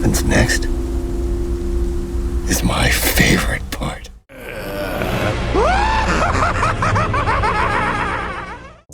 happens next is my favorite part.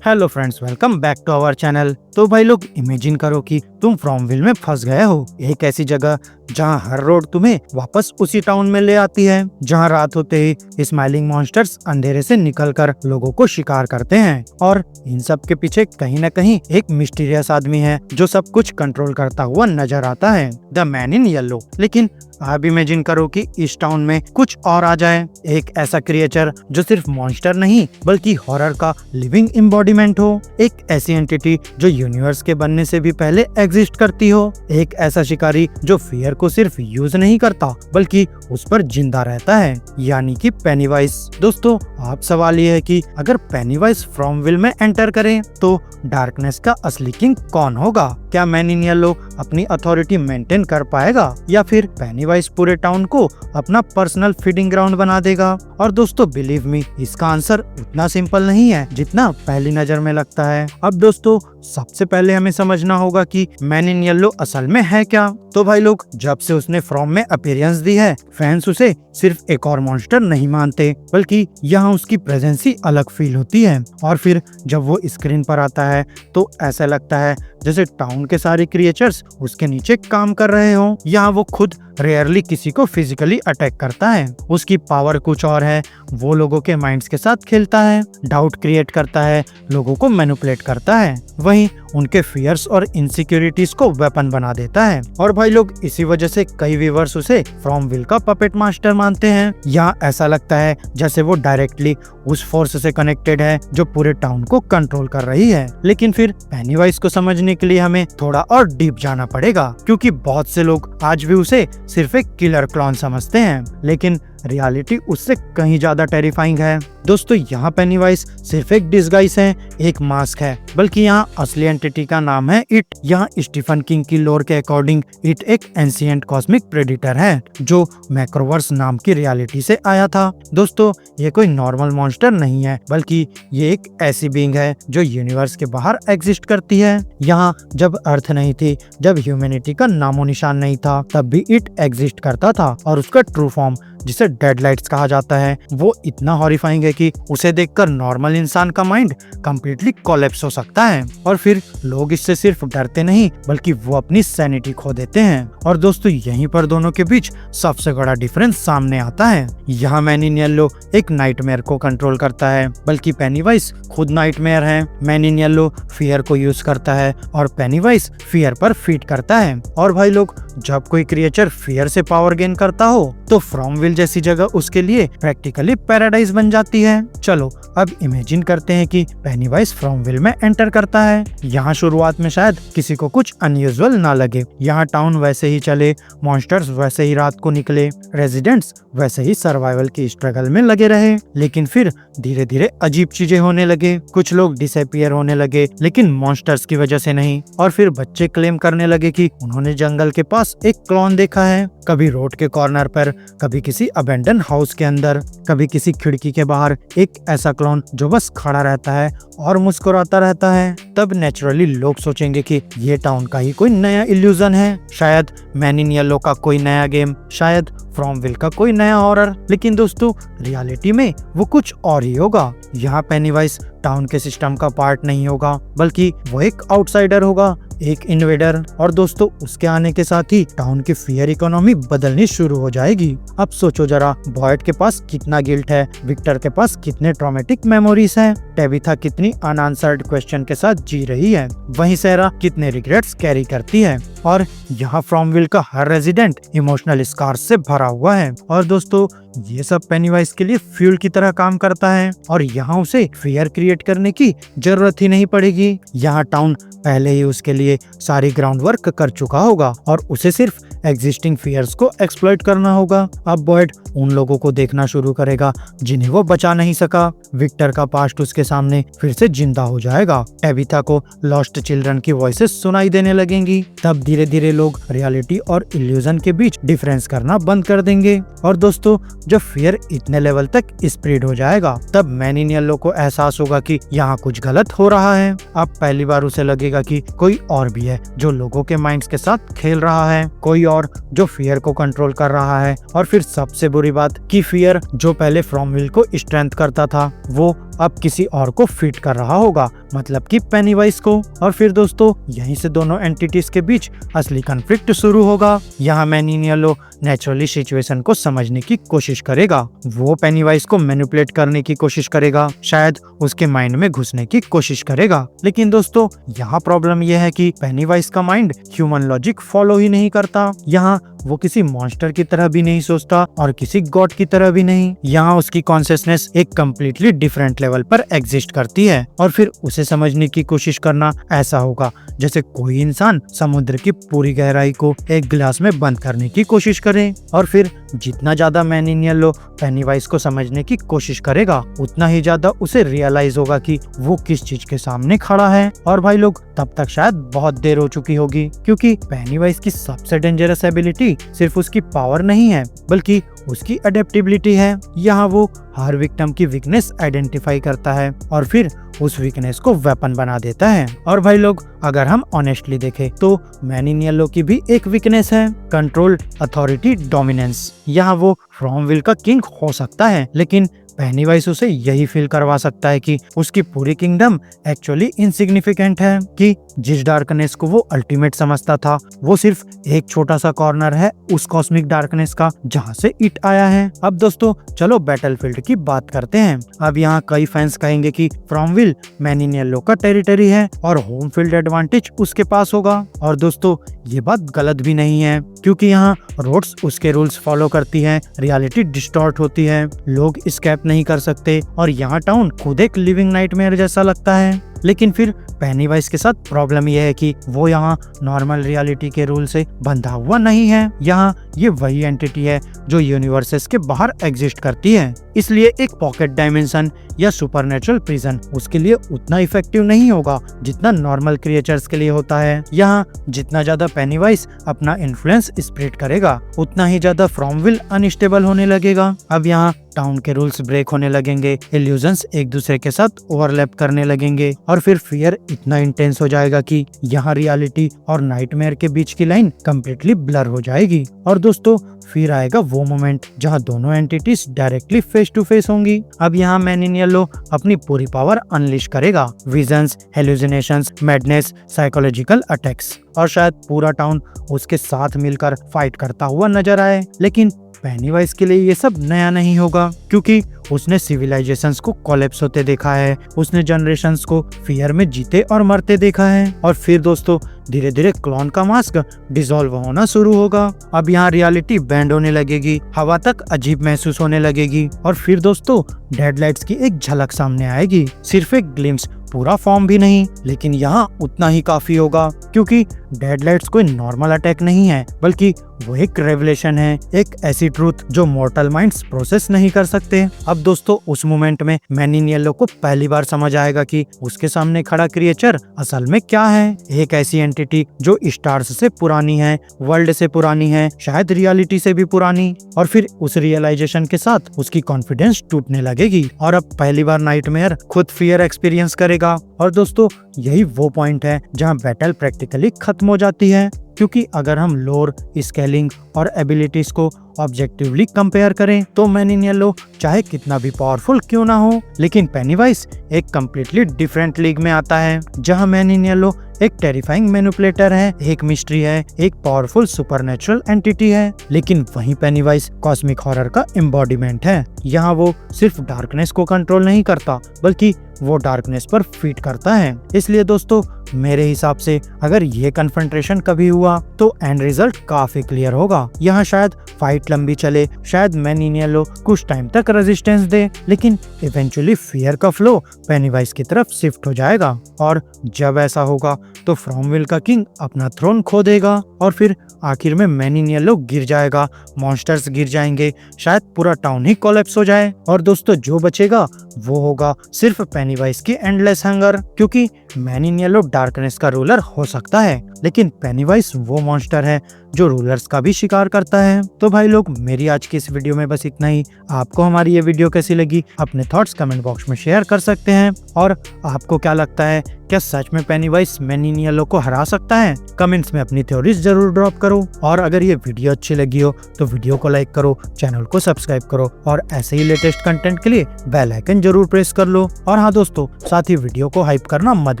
Hello friends, welcome back to our channel. तो भाई लोग, imagine करो कि तुम फ्रॉमविल में फंस गए हो, एक ऐसी जगह जहां हर रोड तुम्हें वापस उसी टाउन में ले आती है, जहां रात होते ही स्माइलिंग मॉन्स्टर्स अंधेरे से निकलकर लोगों को शिकार करते हैं। और इन सब के पीछे कहीं न कहीं एक मिस्टीरियस आदमी है जो सब कुछ कंट्रोल करता हुआ नजर आता है, द मैन इन येलो। लेकिन आप इमेजिन करो कि इस टाउन में कुछ और आ जाए, एक ऐसा क्रिएचर जो सिर्फ मॉन्स्टर नहीं बल्कि हॉरर का लिविंग एम्बॉडीमेंट हो, एक ऐसी एंटिटी जो यूनिवर्स के बनने से भी पहले एग्जिस्ट करती हो, एक ऐसा शिकारी जो फियर को सिर्फ यूज नहीं करता बल्कि उस पर जिंदा रहता है, यानी कि पेनीवाइज। दोस्तों, आप सवाल ये है कि अगर पेनीवाइज फ्रॉमविल में एंटर करे तो डार्कनेस का असली किंग कौन होगा? क्या मैन इन येलो अपनी अथॉरिटी मेंटेन कर पाएगा या फिर पेनीवाइज पूरे टाउन को अपना पर्सनल फीडिंग ग्राउंड बना देगा? और दोस्तों, बिलीव मी, इसका आंसर उतना सिंपल नहीं है जितना पहली नजर में लगता है। अब दोस्तों, सबसे पहले हमें समझना होगा कि मैन इन येलो असल में है क्या। तो भाई लोग, जब से उसने फ्रॉम में अपीयरेंस दी है, फैंस उसे सिर्फ एक और मॉन्स्टर नहीं मानते बल्कि यहाँ उसकी प्रेजेंस ही अलग फील होती है। और फिर जब वो स्क्रीन पर आता है तो ऐसा लगता है जैसे टाउन के सारे क्रिएचर्स उसके नीचे काम कर रहे हो। यहाँ वो खुद रेयरली किसी को फिजिकली अटैक करता है, उसकी पावर कुछ और है, वो लोगों के माइंड्स के साथ खेलता है, डाउट क्रिएट करता है, लोगों को मैनिपुलेट करता है, वहीं उनके फियर्स और इनसिक्योरिटीज को वेपन बना देता है। और भाई लोग, इसी वजह से कई व्यूअर्स उसे फ्रॉमविल का पपेट मास्टर मानते हैं। यहाँ ऐसा लगता है जैसे वो डायरेक्टली उस फोर्स से कनेक्टेड है जो पूरे टाउन को कंट्रोल कर रही है। लेकिन फिर पेनीवाइज को समझने के लिए हमें थोड़ा और डीप जाना पड़ेगा, क्योंकि बहुत से लोग आज भी उसे सिर्फ एक किलर क्लॉन समझते हैं, लेकिन रियलिटी उससे कहीं ज्यादा टेरिफाइंग है। दोस्तों, यहाँ पेनीवाइज सिर्फ एक डिस्गाइज है, एक मास्क है, बल्कि यहाँ असली एंटिटी का नाम है इट। यहाँ स्टीफन किंग की लोर के अकॉर्डिंग इट एक एंशिएंट कॉस्मिक प्रेडिटर है जो मैक्रोवर्स नाम की रियलिटी से आया था। दोस्तों, ये कोई नॉर्मल मॉन्स्टर नहीं है बल्कि ये एक ऐसी बीइंग है जो यूनिवर्स के बाहर एग्जिस्ट करती है। यहाँ जब अर्थ नहीं थी, जब ह्यूमैनिटी का नामो निशान नहीं था, तब भी इट एग्जिस्ट करता था। और उसका ट्रू फॉर्म, जिसे डेडलाइट्स कहा जाता है, वो इतना हॉरिफाइंग है कि उसे देखकर नॉर्मल इंसान का माइंड कंप्लीटली कोलैप्स हो सकता है। और फिर लोग इससे सिर्फ डरते नहीं बल्कि वो अपनी सैनिटी खो देते हैं। और दोस्तों, यहीं पर दोनों के बीच सबसे बड़ा डिफरेंस सामने आता है। यहाँ मैन इन येलो एक नाइटमेयर को कंट्रोल करता है, बल्कि पेनीवाइज खुद नाइटमेयर है। मैन इन येलो फियर को यूज करता है और पेनीवाइज फियर पर फीड करता है। और भाई लोग, जब कोई क्रिएचर फियर से पावर गेन करता हो तो फ्रॉमविल जैसी जगह उसके लिए प्रैक्टिकली पैराडाइज बन जाती है। चलो अब इमेजिन करते हैं कि पेनीवाइज फ्रॉमविल में एंटर करता है। यहाँ शुरुआत में शायद किसी को कुछ अनयूजुअल ना लगे, यहाँ टाउन वैसे ही चले, मॉन्स्टर्स वैसे ही रात को निकले, रेजिडेंट्स वैसे ही सर्वाइवल की स्ट्रगल में लगे रहे। लेकिन फिर धीरे धीरे अजीब चीजें होने लगे, कुछ लोग डिसअपीयर होने लगे, लेकिन मॉन्स्टर्स की वजह से नहीं। और फिर बच्चे क्लेम करने लगे कि उन्होंने जंगल के पास एक क्लॉन देखा है, कभी रोड के कॉर्नर पर, कभी किसी अबेंडन हाउस के अंदर, कभी किसी खिड़की के बाहर, एक ऐसा क्लॉन जो बस खड़ा रहता है और मुस्कुराता रहता है। तब नेचुरली लोग सोचेंगे कि ये टाउन का ही कोई नया इल्यूजन है, शायद मैन इन येलो का कोई नया गेम, शायद फ्रॉमविल का कोई नया हॉरर। लेकिन दोस्तों, रियलिटी में वो कुछ और ही होगा। यहाँ पेनीवाइज टाउन के सिस्टम का पार्ट नहीं होगा बल्कि वो एक आउटसाइडर होगा, एक इन्वेडर। और दोस्तों, उसके आने के साथ ही टाउन की फियर इकोनॉमी बदलनी शुरू हो जाएगी। अब सोचो जरा, बॉयड के पास कितना गिल्ट है, विक्टर के पास कितने ट्रॉमेटिक मेमोरीज हैं, टेबिथा कितनी अनआंसर्ड क्वेश्चन के साथ जी रही है, वहीं सेरा कितने रिग्रेट्स कैरी करती है। और यहाँ फ्रॉमविल का हर रेजिडेंट इमोशनल स्कार्स से भरा हुआ है। और दोस्तों, ये सब पेनीवाइज के लिए फ्यूल की तरह काम करता है और यहाँ उसे फियर क्रिएट करने की जरूरत ही नहीं पड़ेगी। यहाँ टाउन पहले ही उसके लिए सारी ग्राउंड वर्क कर चुका होगा और उसे सिर्फ एग्जिस्टिंग फियर्स को एक्सप्लॉइट करना होगा। अब बॉयड उन लोगों को देखना शुरू करेगा जिन्हें वो बचा नहीं सका। विक्टर का पास्ट उसके सामने फिर से जिंदा हो जाएगा। टेबिथा को लॉस्ट चिल्ड्रन की वॉइसेस सुनाई देने लगेंगी। तब धीरे धीरे लोग रियलिटी और इल्यूजन के बीच डिफरेंस करना बंद कर देंगे। और दोस्तों, जब फियर इतने लेवल तक स्प्रेड हो जाएगा तब मैन इन येलो को एहसास होगा कि यहाँ कुछ गलत हो रहा है। अब पहली बार उसे लगेगा कि कोई और भी है जो लोगों के माइंड्स के साथ खेल रहा है, कोई और जो फियर को कंट्रोल कर रहा है। और फिर सबसे बुरी बात कि फियर जो पहले फ्रॉमविल को स्ट्रेंथ करता था वो अब किसी और को फिट कर रहा होगा, मतलब कि पेनीवाइज को। और फिर दोस्तों यहीं से दोनों एंटिटीज के बीच असली कॉन्फ्लिक्ट शुरू होगा। यहाँ man in yellow naturally situation को समझने की कोशिश करेगा, वो पेनीवाइज को मैनिपुलेट करने की कोशिश करेगा, शायद उसके माइंड में घुसने की कोशिश करेगा। लेकिन दोस्तों यहाँ प्रॉब्लम यह है कि पेनीवाइज का माइंड ह्यूमन लॉजिक फॉलो ही नहीं करता। यहाँ वो किसी मॉन्स्टर की तरह भी नहीं सोचता और किसी गॉड की तरह भी नहीं। यहाँ उसकी कॉन्शियसनेस एक कम्प्लीटली डिफरेंट लेवल पर एग्जिस्ट करती है। और फिर उसे समझने की कोशिश करना ऐसा होगा जैसे कोई इंसान समुद्र की पूरी गहराई को एक गिलास में बंद करने की कोशिश करे। और फिर जितना ज्यादा मैन इन येलो पेनीवाइज को समझने की कोशिश करेगा उतना ही ज्यादा उसे रियलाइज होगा कि वो किस चीज के सामने खड़ा है। और भाई लोग तब तक शायद बहुत देर हो चुकी होगी, क्योंकि पेनीवाइज की सबसे डेंजरस एबिलिटी सिर्फ उसकी पावर नहीं है बल्कि उसकी अडेप्टेबिलिटी है। यहाँ वो हर विक्टिम की वीकनेस आइडेंटिफाई करता है और फिर उस वीकनेस को वेपन बना देता है। और भाई लोग अगर हम ऑनेस्टली देखें तो मैन इन येलो की भी एक वीकनेस है, कंट्रोल, अथॉरिटी, डोमिनेंस। यहाँ वो फ्रॉमविल का किंग हो सकता है लेकिन पेनीवाइज उसे यही फील करवा सकता है कि उसकी पूरी किंगडम एक्चुअली इनसिग्निफिकेंट है, कि जिस डार्कनेस को वो अल्टीमेट समझता था वो सिर्फ एक छोटा सा कॉर्नर है उस कॉस्मिक डार्कनेस का जहाँ से इट आया है। अब दोस्तों चलो बैटलफील्ड की बात करते हैं। अब यहाँ कई फैंस कहेंगे कि फ्रॉमविल मैन इन येलो का टेरिटरी है और होम फील्ड एडवांटेज उसके पास होगा। और दोस्तों ये बात गलत भी नहीं है, क्योंकि यहाँ रोड्स उसके रूल्स फॉलो करती है, रियलिटी डिस्टॉर्ट होती है, लोग एस्केप नहीं कर सकते और यहाँ टाउन खुद एक लिविंग नाइटमेयर जैसा लगता है। लेकिन फिर पेनीवाइज के साथ प्रॉब्लम यह है कि वो यहाँ नॉर्मल रियलिटी के रूल से बंधा हुआ नहीं है। यहाँ ये वही एंटिटी है जो यूनिवर्सेस के बाहर एग्जिस्ट करती है, इसलिए एक पॉकेट डायमेंशन या सुपरनेचुरल प्रिजन उसके लिए उतना इफेक्टिव नहीं होगा जितना नॉर्मल क्रिएचर्स के लिए होता है। यहाँ जितना ज्यादा पेनीवाइज अपना इन्फ्लुएंस स्प्रेड करेगा उतना ही ज्यादा फ्रॉमविल अनस्टेबल होने लगेगा। अब यहाँ टाउन के रूल्स ब्रेक होने लगेंगे, इल्यूजन्स एक दूसरे के साथ ओवरलैप करने लगेंगे और फिर फियर इतना इंटेंस हो जाएगा कि यहाँ रियलिटी और नाइटमेयर के बीच की लाइन कम्प्लीटली ब्लर हो जाएगी। और दोस्तों फिर आएगा वो मोमेंट जहाँ दोनों entities directly face to face होंगी। अब यहाँ मैन इन येलो अपनी पूरी पावर अनलिश करेगा, visions, hallucinations, madness, psychological attacks, और शायद पूरा टाउन उसके साथ मिलकर फाइट करता हुआ नजर आए। लेकिन पेनीवाइज के लिए ये सब नया नहीं होगा, क्योंकि उसने सिविलाइजेशंस को कोलैप्स होते देखा है, उसने जनरेशंस को फियर में जीते और मरते देखा है। और फिर दोस्तों धीरे धीरे क्लोन का मास्क डिसॉल्व होना शुरू होगा। अब यहाँ रियलिटी बैंड होने लगेगी, हवा तक अजीब महसूस होने लगेगी और फिर दोस्तों डेडलाइट्स की एक झलक सामने आएगी, सिर्फ एक ग्लिम्स, पूरा फॉर्म भी नहीं, लेकिन यहाँ उतना ही काफी होगा, क्योंकि डेडलाइट्स कोई नॉर्मल अटैक नहीं है बल्कि वो एक रेवलेशन है, एक ऐसी ट्रूथ जो मॉर्टल माइंड्स प्रोसेस नहीं कर सकते। अब दोस्तों उस मोमेंट में मैन इन येलो को पहली बार समझ आएगा कि उसके सामने खड़ा क्रिएचर असल में क्या है, एक ऐसी एंटिटी जो स्टार्स से पुरानी है, वर्ल्ड से पुरानी है, शायद रियलिटी से भी पुरानी। और फिर उस रियलाइजेशन के साथ उसकी कॉन्फिडेंस टूटने लगेगी और अब पहली बार नाइटमेयर खुद फियर एक्सपीरियंस करेगा। और दोस्तों यही वो पॉइंट है जहाँ बैटल प्रैक्टिकली खत्म हो जाती है, क्योंकि अगर हम लोर, स्केलिंग और एबिलिटीज को ऑब्जेक्टिवली कंपेयर करें तो मैन इन येलो चाहे कितना भी पावरफुल क्यों ना हो, लेकिन पेनीवाइज एक कम्प्लीटली डिफरेंट लीग में आता है, जहां मैन इन येलो एक टेरिफाइंग मैनिपुलेटर है, एक मिस्ट्री है, एक पावरफुल सुपरनेचुरल एंटिटी है, लेकिन वहीं पेनीवाइज कॉस्मिक हॉरर का एम्बॉडीमेंट है। यहाँ वो सिर्फ डार्कनेस को कंट्रोल नहीं करता बल्कि वो डार्कनेस पर फीड करता है। इसलिए दोस्तों मेरे हिसाब से अगर ये कन्फ्रंटेशन कभी हुआ तो एंड रिजल्ट काफी क्लियर होगा। यहाँ शायद फाइट लंबी चले, शायद मैन इन येलो कुछ टाइम तक रेजिस्टेंस दे, लेकिन इवेंचुअली फियर का फ्लो पेनीवाइज की तरफ शिफ्ट हो जाएगा और जब ऐसा होगा तो फ्रॉमविल का किंग अपना थ्रोन खो देगा और फिर आखिर में मैन इन येलो गिर जाएगा, मॉन्स्टर्स गिर जाएंगे, शायद पूरा टाउन ही कोलैप्स हो जाए और दोस्तों जो बचेगा वो होगा सिर्फ पेनीवाइज की एंडलेस हंगर, क्योंकि मैन इन येलो डार्कनेस का रूलर हो सकता है, लेकिन पेनीवाइज वो मॉन्स्टर है जो रूलर्स का भी शिकार करता है। तो भाई लोग, मेरी आज की इस वीडियो में बस इतना ही। आपको हमारी ये वीडियो कैसी लगी अपने थॉट्स कमेंट बॉक्स में शेयर कर सकते हैं। और आपको क्या लगता है, क्या सच में पेनीवाइज मैन इन येलो को हरा सकता है? कमेंट्स में अपनी थ्योरीज जरूर ड्रॉप करो। और अगर ये वीडियो अच्छी लगी हो तो वीडियो को लाइक करो, चैनल को सब्सक्राइब करो और ऐसे ही लेटेस्ट कंटेंट के लिए बेल आइकन जरूर प्रेस कर लो। और हाँ दोस्तों, साथ ही वीडियो को हाइप करना मत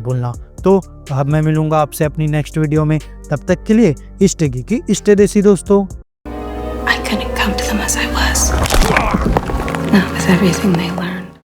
भूलना। तो अब मैं मिलूंगा आपसे अपनी नेक्स्ट वीडियो में। तब तक के लिए स्टे geeky, स्टे देसी दोस्तों। I couldn't come to them as I was. Not with everything they learned.